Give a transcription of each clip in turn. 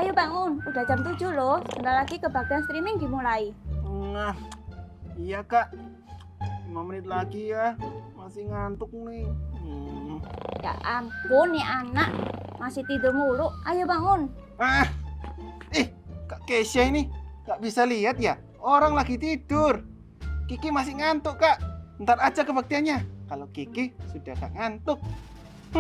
Ayo bangun, udah jam 7 loh. Sebentar lagi kebaktian streaming dimulai. Nah, iya kak, 5 menit lagi ya, masih ngantuk nih. Ya ampun nih anak, masih tidur mulu. Ayo bangun. Kak Kesha ini gak bisa lihat ya, orang lagi tidur. Kiki masih ngantuk kak, ntar aja kebaktiannya. Kalau Kiki sudah gak ngantuk.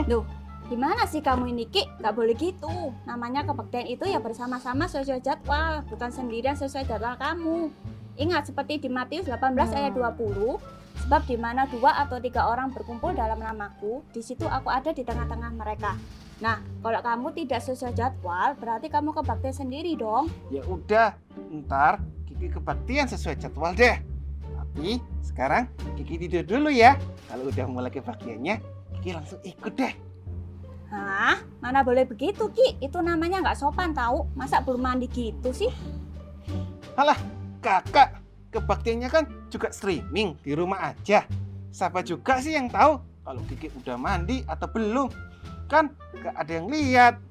Duh, gimana sih kamu ini Ki? Gak boleh gitu. Namanya kebaktian itu ya bersama-sama sesuai jadwal, bukan sendirian sesuai jadwal kamu. Ingat seperti di Matius 18 ayat 20, sebab di mana 2 atau 3 orang berkumpul dalam namaku, di situ aku ada di tengah-tengah mereka. Nah, kalau kamu tidak sesuai jadwal, berarti kamu kebaktian sendiri dong. Ya udah, ntar Kiki kebaktian sesuai jadwal deh. Tapi sekarang Kiki tidur dulu ya. Kalau udah mulai kebaktiannya, Kiki langsung ikut deh. Hah? Mana boleh begitu Ki? Itu namanya nggak sopan tahu. Masa belum mandi gitu sih? Alah, kakak, kebaktiannya kan juga streaming di rumah aja. Siapa juga sih yang tahu kalau Kiki udah mandi atau belum? Kan gak ada yang lihat.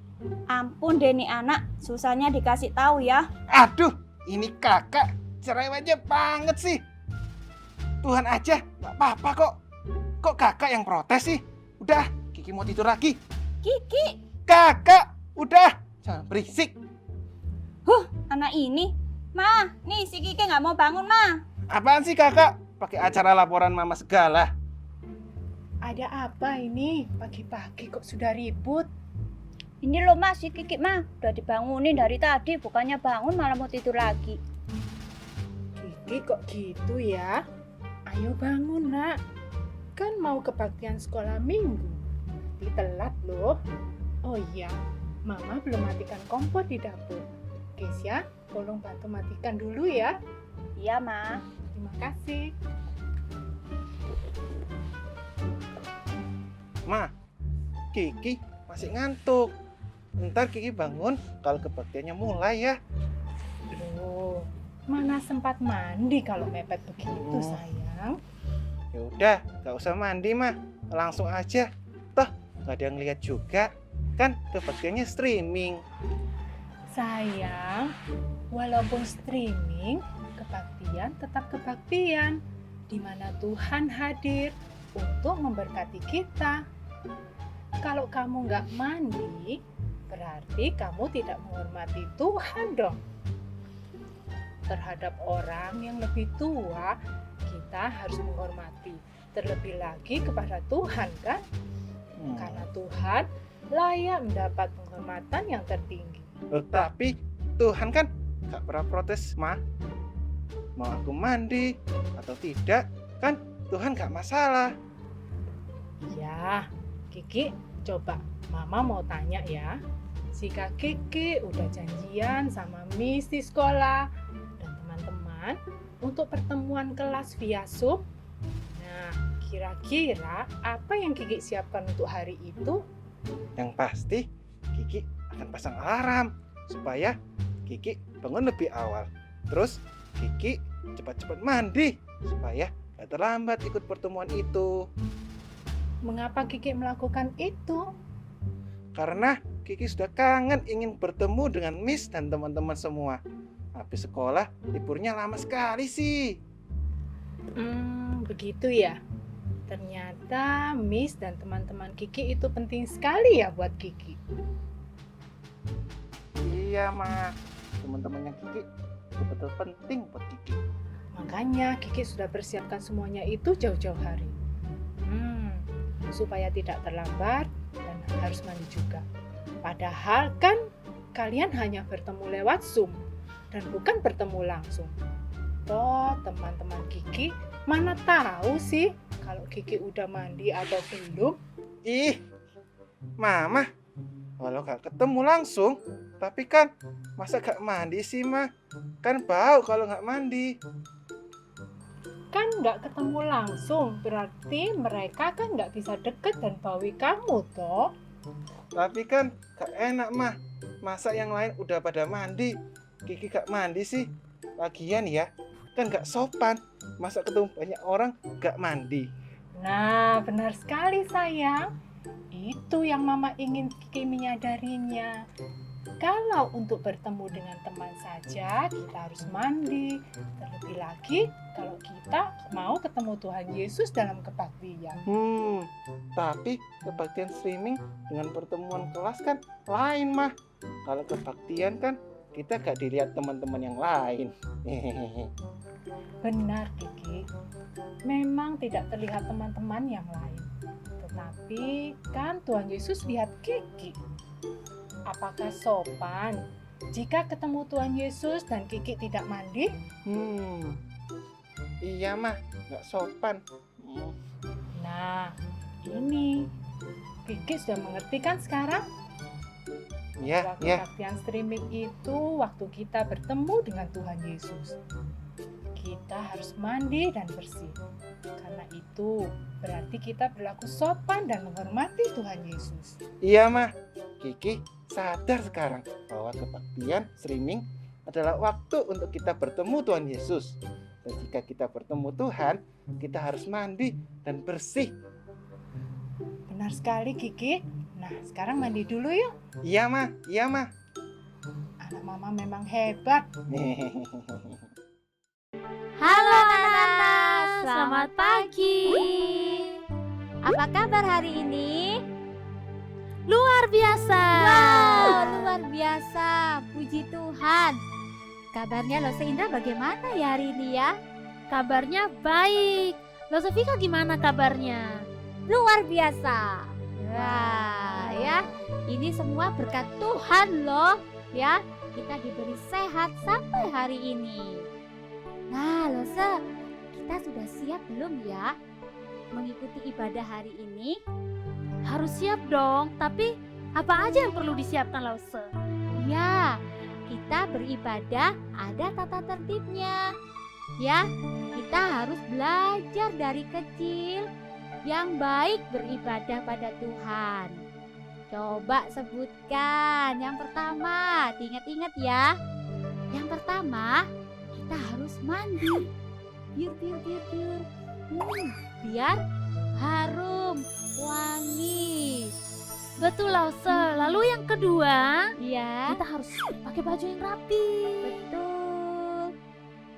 Ampun deh nih anak, susahnya dikasih tahu ya. Aduh, ini kakak cerewetnya banget sih. Tuhan aja gak apa-apa kok. Kok kakak yang protes sih? Udah, Kiki mau tidur lagi. Kiki, Kakak, udah, jangan berisik. anak ini. Ma, nih si Kiki nggak mau bangun, Ma. Apaan sih kakak? Pakai acara laporan mama segala. Ada apa ini? Pagi-pagi kok sudah ribut? Ini loh Ma, si Kiki Ma. Udah dibangunin dari tadi, bukannya bangun malah mau tidur lagi. Kiki kok gitu ya? Ayo bangun nak. Kan mau kebaktian sekolah minggu. Nanti telat loh. Oh iya, Mama belum matikan kompor di dapur. Kesya, tolong bantu matikan dulu ya. Iya, Ma. Terima kasih. Ma, Kiki masih ngantuk. Ntar Kiki bangun kalau kebaktiannya mulai ya. Loh, mana sempat mandi kalau mepet begitu sayang? Ya udah, gak usah mandi mah, langsung aja. Toh, gak ada yang lihat juga. Kan kebaktiannya streaming. Sayang, walaupun streaming, kebaktian tetap kebaktian, di mana Tuhan hadir untuk memberkati kita. Kalau kamu nggak mandi, berarti kamu tidak menghormati Tuhan dong. Terhadap orang yang lebih tua, kita harus menghormati. Terlebih lagi kepada Tuhan kan? Karena Tuhan layak mendapat penghormatan yang tertinggi. Tapi Tuhan kan gak pernah protes, Ma. Mau aku mandi atau tidak, kan Tuhan gak masalah. Ya, Kiki coba Mama mau tanya ya. Jika Kiki udah janjian sama Miss di sekolah dan teman-teman untuk pertemuan kelas via Zoom, nah kira-kira apa yang Kiki siapkan untuk hari itu? Yang pasti Kiki akan pasang alarm supaya Kiki bangun lebih awal. Terus Kiki cepat-cepat mandi supaya gak terlambat ikut pertemuan itu. Mengapa Kiki melakukan itu? Karena Kiki sudah kangen ingin bertemu dengan Miss dan teman-teman semua. Habis sekolah liburnya lama sekali sih. Begitu ya. Ternyata Miss dan teman-teman Kiki itu penting sekali ya buat Kiki. Iya, Ma. Teman-temannya Kiki betul-betul penting buat Kiki. Makanya Kiki sudah persiapkan semuanya itu jauh-jauh hari. Supaya tidak terlambat dan harus mandi juga. Padahal kan kalian hanya bertemu lewat Zoom dan bukan bertemu langsung. Toh teman-teman Kiki mana tahu sih kalau Kiki udah mandi atau belum? Ih, Mama, walau gak ketemu langsung, tapi kan masa gak mandi sih, Ma? Kan bau kalau gak mandi. Kan nggak ketemu langsung, berarti mereka kan nggak bisa deket dan bawi kamu toh. Tapi kan gak enak, Ma. Masa yang lain udah pada mandi, Kiki gak mandi sih? Lagian ya, kan gak sopan. Masa ketemu banyak orang gak mandi. Nah, benar sekali sayang. Itu yang Mama ingin Kiki menyadarinya. Kalau untuk bertemu dengan teman saja kita harus mandi. Terlebih lagi kalau kita mau ketemu Tuhan Yesus dalam kebaktian. Tapi kebaktian streaming dengan pertemuan kelas kan lain mah. Kalau kebaktian kan kita gak dilihat teman-teman yang lain. Benar, Kiki. Memang tidak terlihat teman-teman yang lain. Tetapi kan Tuhan Yesus lihat Kiki. Apakah sopan jika ketemu Tuhan Yesus dan Kiki tidak mandi? Iya mah, gak sopan. Nah, ini Kiki sudah mengerti kan sekarang? Ya, Waktu kebaktian streaming itu waktu kita bertemu dengan Tuhan Yesus. Kita harus mandi dan bersih. Karena itu berarti kita berlaku sopan dan menghormati Tuhan Yesus. Iya mah, Kiki sadar sekarang bahwa kebaktian streaming adalah waktu untuk kita bertemu Tuhan Yesus. Dan jika kita bertemu Tuhan, kita harus mandi dan bersih. Benar sekali, Kiki. Nah, sekarang mandi dulu yuk. Iya mah. Anak mama memang hebat. Halo anak-anak, selamat pagi. Apa kabar hari ini? Luar biasa. Wow, luar biasa. Puji Tuhan. Kabarnya Lose Indra bagaimana ya hari ini ya? Kabarnya baik. Losa Vika gimana kabarnya? Luar biasa. Wah, ya. Ini semua berkat Tuhan loh, ya. Kita diberi sehat sampai hari ini. Nah, Lose, kita sudah siap belum ya mengikuti ibadah hari ini? Harus siap dong. Tapi apa aja yang perlu disiapkan, Lause? Ya, kita beribadah ada tata tertibnya. Ya, kita harus belajar dari kecil yang baik beribadah pada Tuhan. Coba sebutkan. Yang pertama, diingat-ingat ya. Yang pertama, kita harus mandi. Biar. Biar harum, wangi. Betul, Lause. Lalu yang kedua, Ya, kita harus pakai baju yang rapi. betul.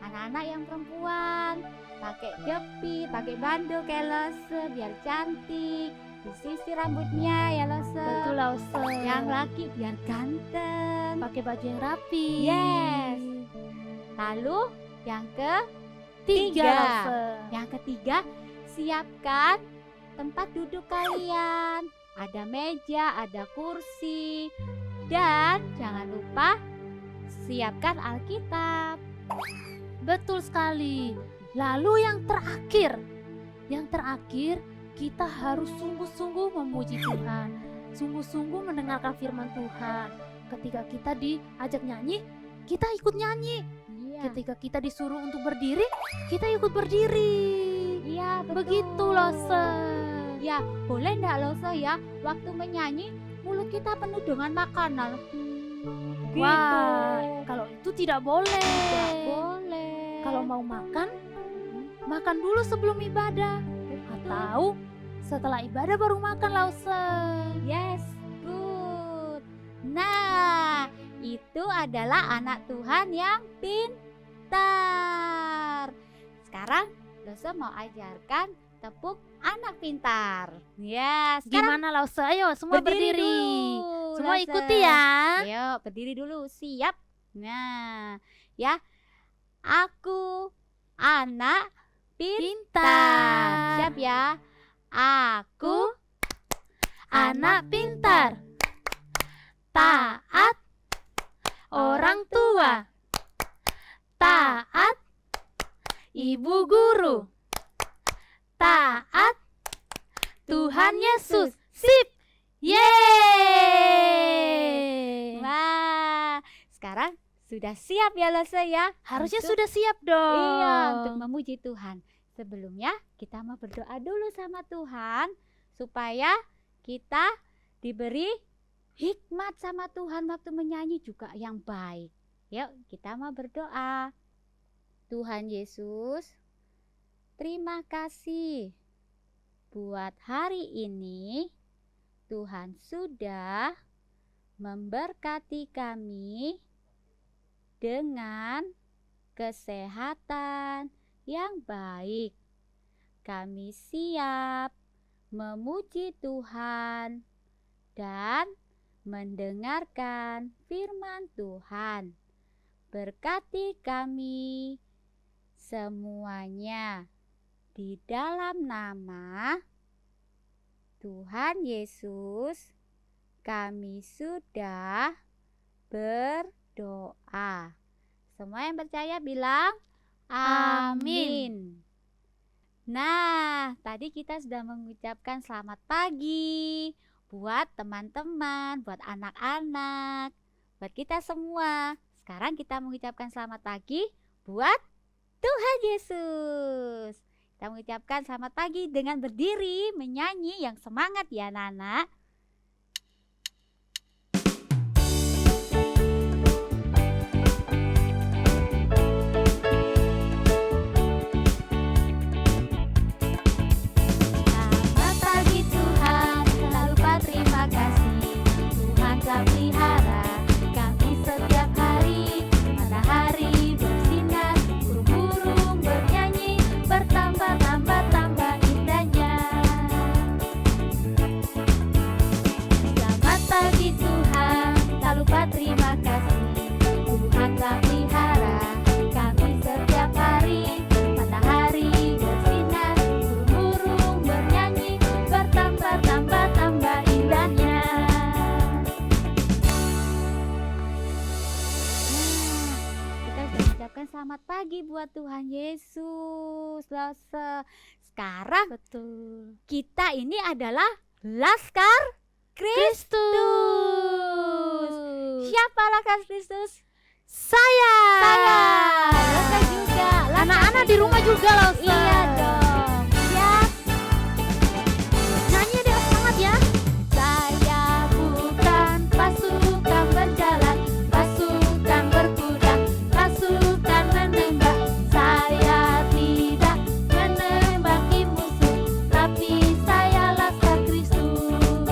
Anak-anak yang perempuan pakai jepit, pakai bandul kayak Lose biar cantik. Disisir rambutnya ya Lose. Betul, Lause. Yang laki biar ganteng. pakai baju yang rapi. Yes. Lalu yang Tiga, Lause. yang ketiga, siapkan tempat duduk kalian. Ada meja, ada kursi. Dan jangan lupa siapkan Alkitab. Betul sekali. Lalu yang terakhir kita harus sungguh-sungguh memuji Tuhan, sungguh-sungguh mendengarkan firman Tuhan. Ketika kita diajak nyanyi, kita ikut nyanyi. Iya. Ketika kita disuruh untuk berdiri, kita ikut berdiri. Iya, betul. Begitu, Lose. Ya, boleh enggak Lose ya, waktu menyanyi mulut kita penuh dengan makanan. Gitu. Wah, kalau itu tidak boleh. Tidak boleh. Kalau mau makan, makan dulu sebelum ibadah. Atau setelah ibadah baru makan, Lause. Yes, good. Nah, itu adalah anak Tuhan yang pintar. Sekarang Lose mau ajarkan tepuk anak pintar. Ya, sekarang Gimana, Lause? Ayo semua berdiri. dulu, Semua Lose. ikuti ya. Ayo, berdiri dulu. Siap? Nah, ya. Aku anak pintar. Siap ya? Aku Anak pintar, taat orang tua, taat ibu guru, taat Tuhan Yesus. Sip. Yeay. Wah, sekarang sudah siap ya Lose ya? Harusnya Untuk- sudah siap dong. Iya, untuk memuji Tuhan. Sebelumnya kita mau berdoa dulu sama Tuhan supaya kita diberi hikmat sama Tuhan waktu menyanyi juga yang baik. Yuk, kita mau berdoa. Tuhan Yesus, terima kasih buat hari ini. Tuhan sudah memberkati kami dengan kesehatan yang baik. Kami siap memuji Tuhan dan mendengarkan firman Tuhan. Berkati kami semuanya di dalam nama Tuhan Yesus. Kami sudah berdoa. Semua yang percaya bilang amin. Nah, tadi kita sudah mengucapkan selamat pagi buat teman-teman, buat anak-anak, buat kita semua. Sekarang kita mengucapkan selamat pagi buat Tuhan Yesus. Kita mengucapkan selamat pagi dengan berdiri, menyanyi yang semangat ya anak-anak. Selamat pagi Tuhan, tak lupa terima kasih. Tuhan telah pelihara kami setiap hari. Matahari bersinar, burung-burung bernyanyi, bertambah-tambah indahnya. Selamat pagi Tuhan, tak lupa terima kasih. Tuhan telah pelihara kami setiap hari. Matahari bersinar, burung-burung bernyanyi, bertambah-tambah indahnya. Kita sudah mengucapkan selamat pagi buat Tuhan Yesus. Sekarang Betul. kita ini adalah Laskar Kristus. Siapa Laskar Kristus? Saya. Losa juga. Anak-anak di rumah juga loh. Iya dong. Siap. Nyanyi dengan semangat ya. Saya bukan pasukan berjalan, pasukan berkuda, pasukan menembak. Saya tidak menembaki musuh, tapi saya Laskar Kristus.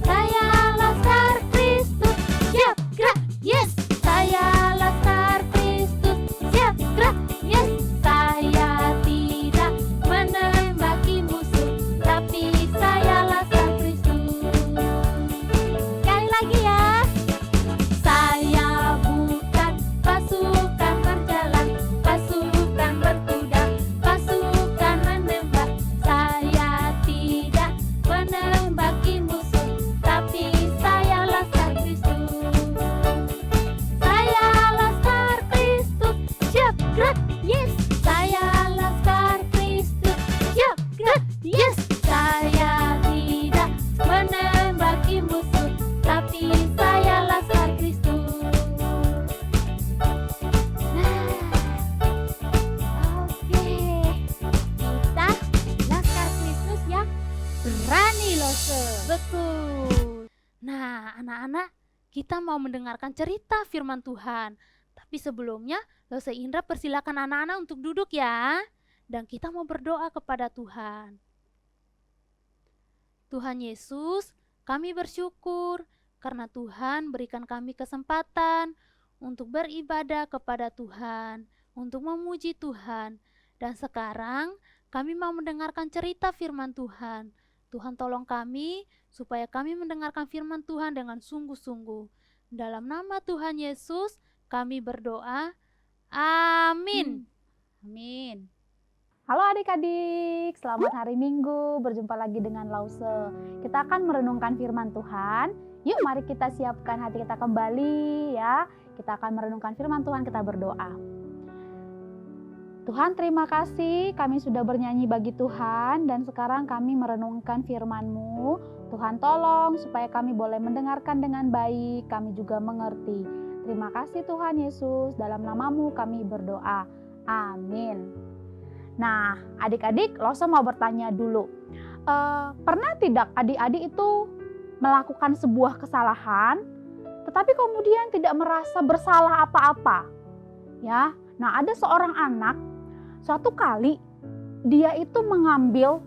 Saya Laskar Kristus, siap gerak, yes. Saya Laskar Kristus, siap gerak, yes. Saya tidak menembaki musuh, tapi saya Laskar Kristus. Sekali lagi ya. Saya bukan pasukan berjalan, pasukan berkuda, pasukan menembak. Saya tidak menembaki musuh, tapi saya Laskar Kristus. Saya Laskar Kristus, siap gerak, yes. Saya Laskar Kristus, siap gerak, yes. Saya tidak menembaki musuh, tapi saya Laskar Kristus. Oke, kita Laskar Kristus yang berani loh. Betul. Nah, anak-anak, kita mau mendengarkan cerita firman Tuhan. Tapi sebelumnya, Lose Indra persilakan anak-anak untuk duduk ya. Dan kita mau berdoa kepada Tuhan. Tuhan Yesus, kami bersyukur karena Tuhan berikan kami kesempatan untuk beribadah kepada Tuhan, untuk memuji Tuhan. Dan sekarang kami mau mendengarkan cerita firman Tuhan. Tuhan tolong kami supaya kami mendengarkan firman Tuhan dengan sungguh-sungguh. Dalam nama Tuhan Yesus kami berdoa. Amin. Amin. Halo adik-adik, selamat hari Minggu, berjumpa lagi dengan Lause. Kita akan merenungkan firman Tuhan. Yuk mari kita siapkan hati kita kembali ya. Kita akan merenungkan firman Tuhan, kita berdoa. Tuhan terima kasih kami sudah bernyanyi bagi Tuhan dan sekarang kami merenungkan firman-Mu. Tuhan tolong supaya kami boleh mendengarkan dengan baik, kami juga mengerti. Terima kasih Tuhan Yesus, dalam nama-Mu kami berdoa. Amin. Nah, adik-adik, Lose mau bertanya dulu. Pernah tidak adik-adik itu melakukan sebuah kesalahan, tetapi kemudian tidak merasa bersalah apa-apa? Ya, nah ada seorang anak, suatu kali dia itu mengambil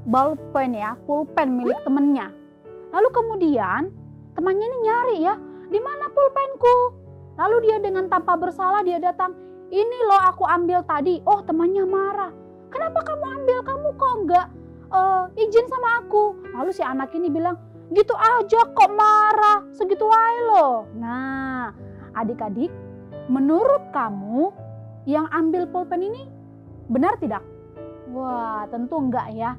pulpen milik temannya. Lalu kemudian temannya ini nyari ya, di mana pulpenku? Lalu dia dengan tanpa bersalah dia datang, ini loh aku ambil tadi. Oh, temannya marah. Kenapa kamu ambil? Kamu kok enggak izin sama aku? Lalu si anak ini bilang, gitu aja kok marah, segitu aja loh. Nah, adik-adik, menurut kamu yang ambil pulpen ini benar tidak? Wah, tentu enggak ya.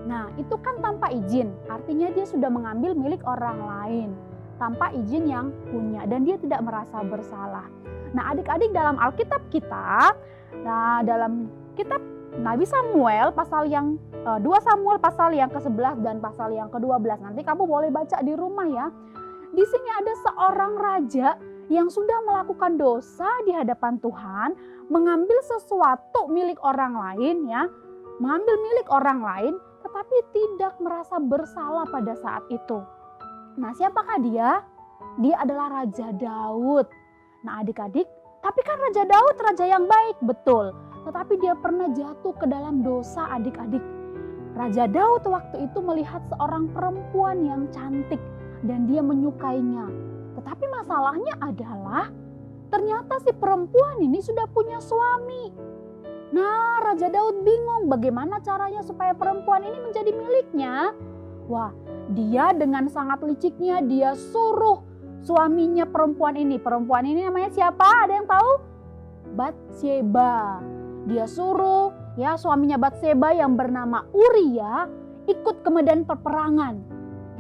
Nah, itu kan tanpa izin, artinya dia sudah mengambil milik orang lain tanpa izin yang punya dan dia tidak merasa bersalah. Nah, adik-adik, dalam Alkitab kita, nah dalam kitab Nabi Samuel pasal yang 2 Samuel pasal yang ke-11 dan pasal yang ke-12. Nanti kamu boleh baca di rumah ya. Di sini ada seorang raja yang sudah melakukan dosa di hadapan Tuhan, mengambil sesuatu milik orang lain ya, mengambil milik orang lain tetapi tidak merasa bersalah pada saat itu. Nah, siapakah dia? Dia adalah Raja Daud. Nah, adik-adik, tapi kan Raja Daud raja yang baik, betul. Tetapi dia pernah jatuh ke dalam dosa, adik-adik. Raja Daud waktu itu melihat seorang perempuan yang cantik dan dia menyukainya. Tetapi masalahnya adalah ternyata si perempuan ini sudah punya suami. Nah, Raja Daud bingung bagaimana caranya supaya perempuan ini menjadi miliknya. Wah, dia dengan sangat liciknya dia suruh suaminya perempuan ini. Perempuan ini namanya siapa? Ada yang tahu? Batseba. Dia suruh ya suaminya Batseba yang bernama Uria ikut ke medan peperangan.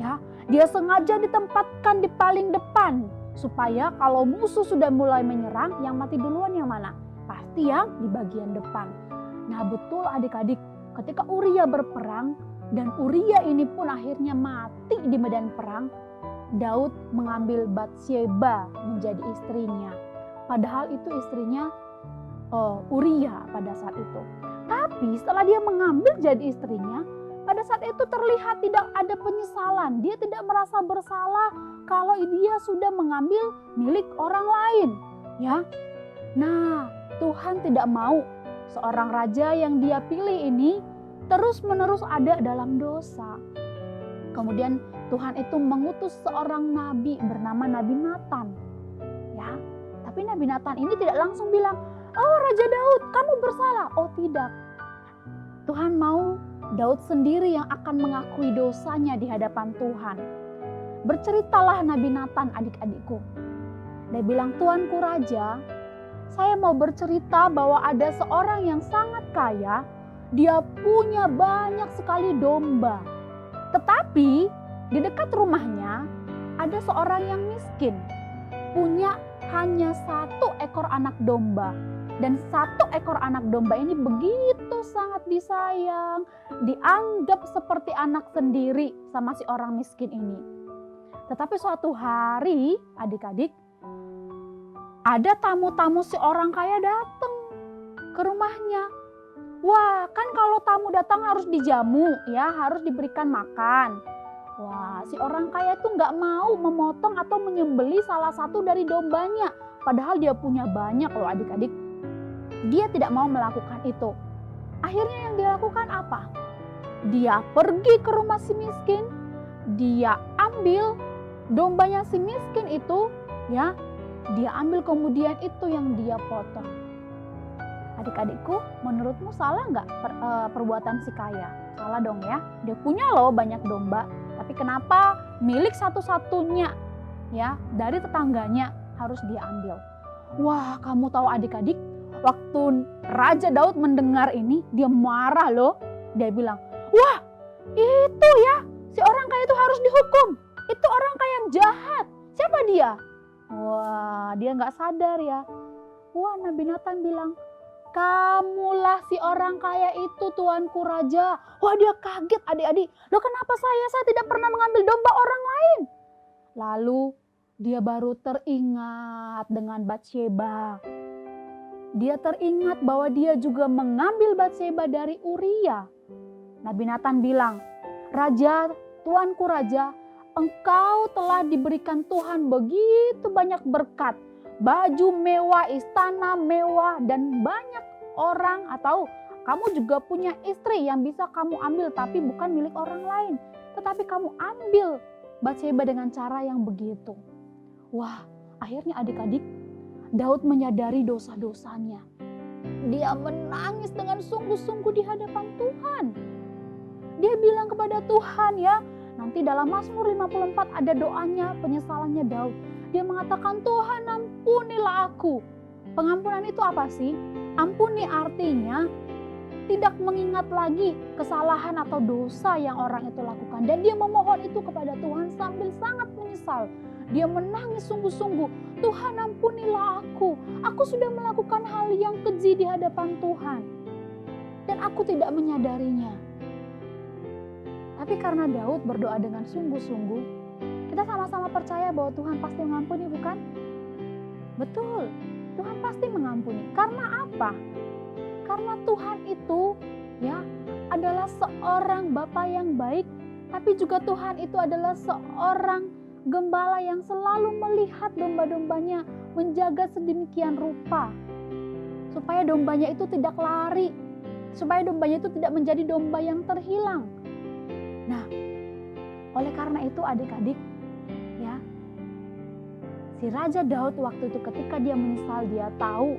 Ya, dia sengaja ditempatkan di paling depan supaya kalau musuh sudah mulai menyerang, yang mati duluan yang mana? Pasti yang di bagian depan. Nah, betul adik-adik, ketika Uria berperang dan Uria ini pun akhirnya mati di medan perang, Daud mengambil Batseba menjadi istrinya. Padahal itu istrinya Uria pada saat itu. Tapi setelah dia mengambil jadi istrinya, pada saat itu terlihat tidak ada penyesalan. Dia tidak merasa bersalah kalau dia sudah mengambil milik orang lain. Ya, nah Tuhan tidak mau seorang raja yang dia pilih ini terus-menerus ada dalam dosa. Kemudian Tuhan itu mengutus seorang nabi bernama Nabi Natan. Ya, tapi Nabi Natan ini tidak langsung bilang, "Oh Raja Daud, kamu bersalah." Oh tidak. Tuhan mau Daud sendiri yang akan mengakui dosanya di hadapan Tuhan. Berceritalah Nabi Natan, adik-adikku. Dia bilang, "Tuanku Raja, saya mau bercerita bahwa ada seorang yang sangat kaya. Dia punya banyak sekali domba. Tetapi di dekat rumahnya ada seorang yang miskin. Punya hanya 1 ekor anak domba. Dan 1 ekor anak domba ini begitu sangat disayang. Dianggap seperti anak sendiri sama si orang miskin ini. Tetapi suatu hari adik-adik, ada tamu-tamu si orang kaya datang ke rumahnya. Wah, kan kalau tamu datang harus dijamu ya, harus diberikan makan. Wah, si orang kaya itu nggak mau memotong atau menyembelih salah satu dari dombanya. Padahal dia punya banyak loh adik-adik. Dia tidak mau melakukan itu. Akhirnya yang dia lakukan apa? Dia pergi ke rumah si miskin. Dia ambil dombanya si miskin itu ya. Dia ambil kemudian itu yang dia potong. Adik-adikku, menurutmu salah nggak perbuatan si kaya? Salah dong ya. Dia punya loh banyak domba. Tapi kenapa milik satu-satunya ya dari tetangganya harus dia ambil? Wah, kamu tahu adik-adik, waktu Raja Daud mendengar ini, dia marah loh. Dia bilang, wah itu ya, si orang kaya itu harus dihukum. Itu orang kaya yang jahat. Siapa dia? Wah, dia nggak sadar ya. Wah, Nabi Natan bilang, kamulah si orang kaya itu, tuanku Raja. Wah, dia kaget adik-adik. Loh kenapa saya tidak pernah mengambil domba orang lain? Lalu dia baru teringat dengan Batseba. Dia teringat bahwa dia juga mengambil Batseba dari Uria. Nabi Natan bilang, Raja, tuanku Raja, engkau telah diberikan Tuhan begitu banyak berkat. Baju mewah, istana mewah, dan banyak orang atau kamu juga punya istri yang bisa kamu ambil tapi bukan milik orang lain. Tetapi kamu ambil Batseba dengan cara yang begitu. Wah, akhirnya adik-adik, Daud menyadari dosa-dosanya. Dia menangis dengan sungguh-sungguh di hadapan Tuhan. Dia bilang kepada Tuhan ya, nanti dalam Mazmur 54 ada doanya, penyesalannya Daud. Dia mengatakan, Tuhan ampunilah aku. Pengampunan itu apa sih? Ampuni artinya tidak mengingat lagi kesalahan atau dosa yang orang itu lakukan. Dan dia memohon itu kepada Tuhan sambil sangat menyesal. Dia menangis sungguh-sungguh, Tuhan ampunilah aku. Aku sudah melakukan hal yang keji di hadapan Tuhan. Dan aku tidak menyadarinya. Tapi karena Daud berdoa dengan sungguh-sungguh, kita sama-sama percaya bahwa Tuhan pasti mengampuni, bukan? Betul, Tuhan pasti mengampuni. Karena apa? Karena Tuhan itu ya adalah seorang Bapa yang baik, tapi juga Tuhan itu adalah seorang gembala yang selalu melihat domba-dombanya, menjaga sedemikian rupa supaya dombanya itu tidak lari, supaya dombanya itu tidak menjadi domba yang terhilang. Nah, oleh karena itu adik-adik ya, si Raja Daud waktu itu ketika dia menyesal, dia tahu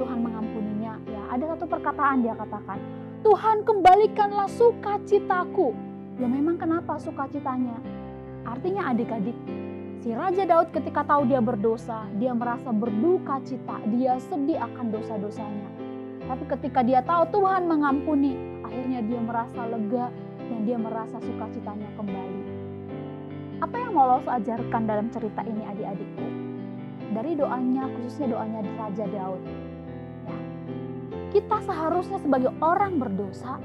Tuhan mengampuninya. Ya, ada satu perkataan dia katakan, Tuhan kembalikanlah sukacitaku. Ya memang kenapa sukacitanya? Artinya adik-adik, si Raja Daud ketika tahu dia berdosa, dia merasa berduka cita, dia sedih akan dosa-dosanya. Tapi ketika dia tahu Tuhan mengampuni, akhirnya dia merasa lega dan dia merasa sukacitanya kembali. Apa yang mau Los ajarkan dalam cerita ini adik-adikku? Dari doanya, khususnya doanya Raja Daud. Ya, kita seharusnya sebagai orang berdosa,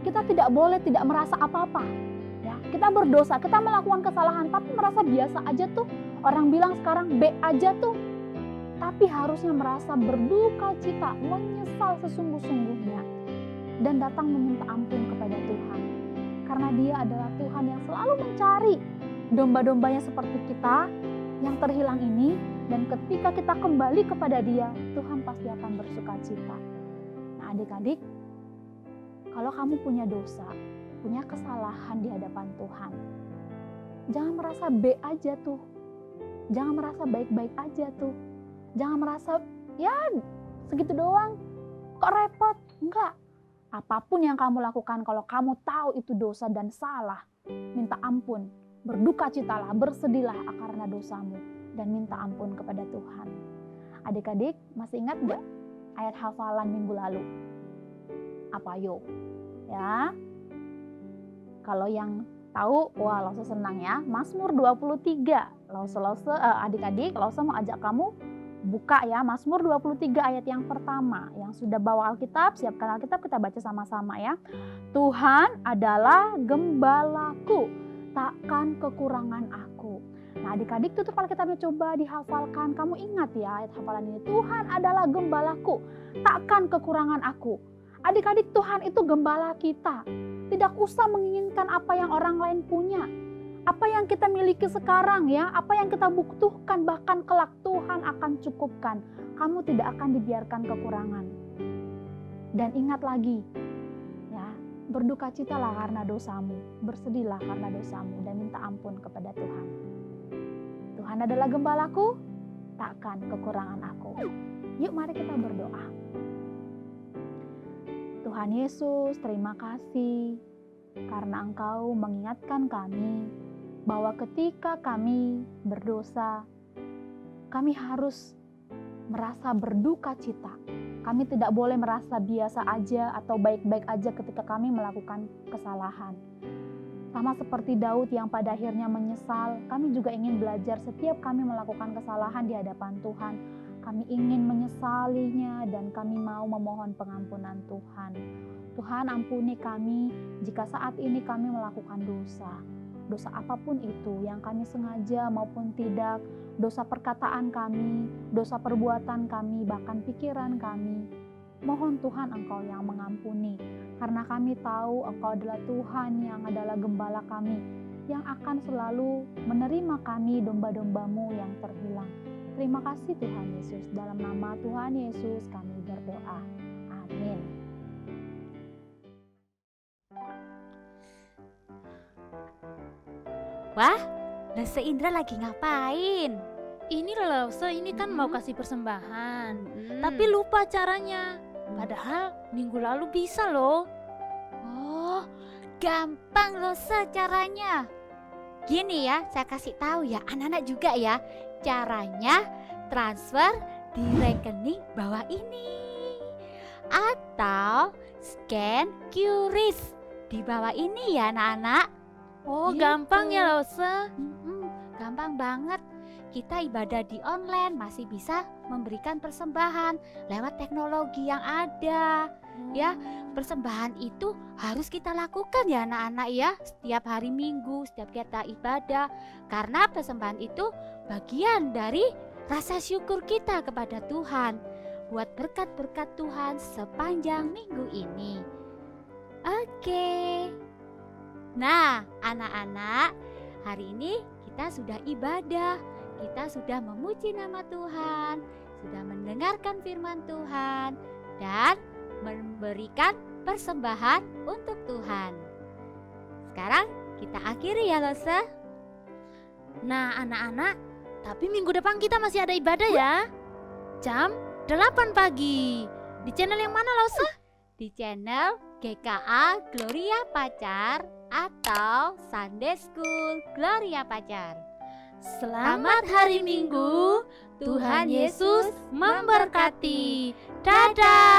kita tidak boleh tidak merasa apa-apa. Ya, kita berdosa, kita melakukan kesalahan, tapi merasa biasa aja tuh. Orang bilang sekarang B aja tuh. Tapi harusnya merasa berduka cita, menyesal sesungguh-sungguhnya. Dan datang meminta ampun kepada Tuhan. Karena dia adalah Tuhan yang selalu mencari domba-dombanya seperti kita yang terhilang ini. Dan ketika kita kembali kepada dia, Tuhan pasti akan bersuka cita. Nah adik-adik, kalau kamu punya dosa, punya kesalahan di hadapan Tuhan, jangan merasa B aja tuh. Jangan merasa baik-baik aja tuh. Jangan merasa ya segitu doang, kok repot. Enggak. Apapun yang kamu lakukan, kalau kamu tahu itu dosa dan salah, minta ampun. Berdukacitalah, bersedihlah karena dosamu. Dan minta ampun kepada Tuhan. Adik-adik masih ingat enggak ayat hafalan minggu lalu? Apa yuk? Ya. Kalau yang tahu, wah Lose senang ya. Mazmur 23. Adik-adik, Lose mau ajak kamu buka ya Mazmur 23 ayat yang pertama. Yang sudah bawa Alkitab, siapkan Alkitab, kita baca sama-sama ya. Tuhan adalah gembalaku, takkan kekurangan aku. Nah adik-adik tutup Alkitabnya, coba dihafalkan. Kamu ingat ya ayat hafalan ini. Tuhan adalah gembalaku, takkan kekurangan aku. Adik-adik, Tuhan itu gembala kita. Tidak usah menginginkan apa yang orang lain punya. Apa yang kita miliki sekarang ya, apa yang kita butuhkan, bahkan kelak Tuhan akan cukupkan. Kamu tidak akan dibiarkan kekurangan. Dan ingat lagi, ya, berdukacitalah karena dosamu, bersedihlah karena dosamu, dan minta ampun kepada Tuhan. Tuhan adalah gembalaku, takkan kekurangan aku. Yuk mari kita berdoa. Tuhan Yesus, terima kasih karena Engkau mengingatkan kami bahwa ketika kami berdosa, kami harus merasa berduka cita. Kami tidak boleh merasa biasa aja atau baik-baik aja ketika kami melakukan kesalahan. Sama seperti Daud yang pada akhirnya menyesal, kami juga ingin belajar setiap kami melakukan kesalahan di hadapan Tuhan. Kami ingin menyesalinya dan kami mau memohon pengampunan Tuhan. Tuhan ampuni kami jika saat ini kami melakukan dosa. Dosa apapun itu yang kami sengaja maupun tidak, dosa perkataan kami, dosa perbuatan kami, bahkan pikiran kami. Mohon Tuhan Engkau yang mengampuni, karena kami tahu Engkau adalah Tuhan yang adalah gembala kami, yang akan selalu menerima kami domba-dombamu yang terhilang. Terima kasih Tuhan Yesus, dalam nama Tuhan Yesus kami berdoa. Amin. Wah, Lese Indra lagi ngapain? Ini loh, ini kan mau kasih persembahan. Tapi Hmm. lupa caranya. Padahal minggu lalu bisa loh. Oh, gampang loh caranya. Gini ya, saya kasih tahu ya, anak-anak juga ya. Caranya transfer di rekening bawah ini. Atau scan QRIS di bawah ini ya anak-anak. Oh, Gitu. gampang ya Lose. Gampang banget. Kita ibadah di online masih bisa memberikan persembahan lewat teknologi yang ada. Ya, persembahan itu harus kita lakukan ya anak-anak ya, setiap hari Minggu, setiap kita ibadah. Karena persembahan itu bagian dari rasa syukur kita kepada Tuhan buat berkat-berkat Tuhan sepanjang minggu ini. Oke. Nah, anak-anak, hari ini kita sudah ibadah. Kita sudah memuji nama Tuhan, sudah mendengarkan firman Tuhan, dan memberikan persembahan untuk Tuhan. Sekarang kita akhiri ya Lose. Nah, anak-anak, tapi minggu depan kita masih ada ibadah ya. Jam 8 pagi. Di channel yang mana Lose? Di channel GKA Gloria Pacar atau Sunday School Gloria Pacar. Selamat hari Minggu. Tuhan Yesus memberkati. Dadah.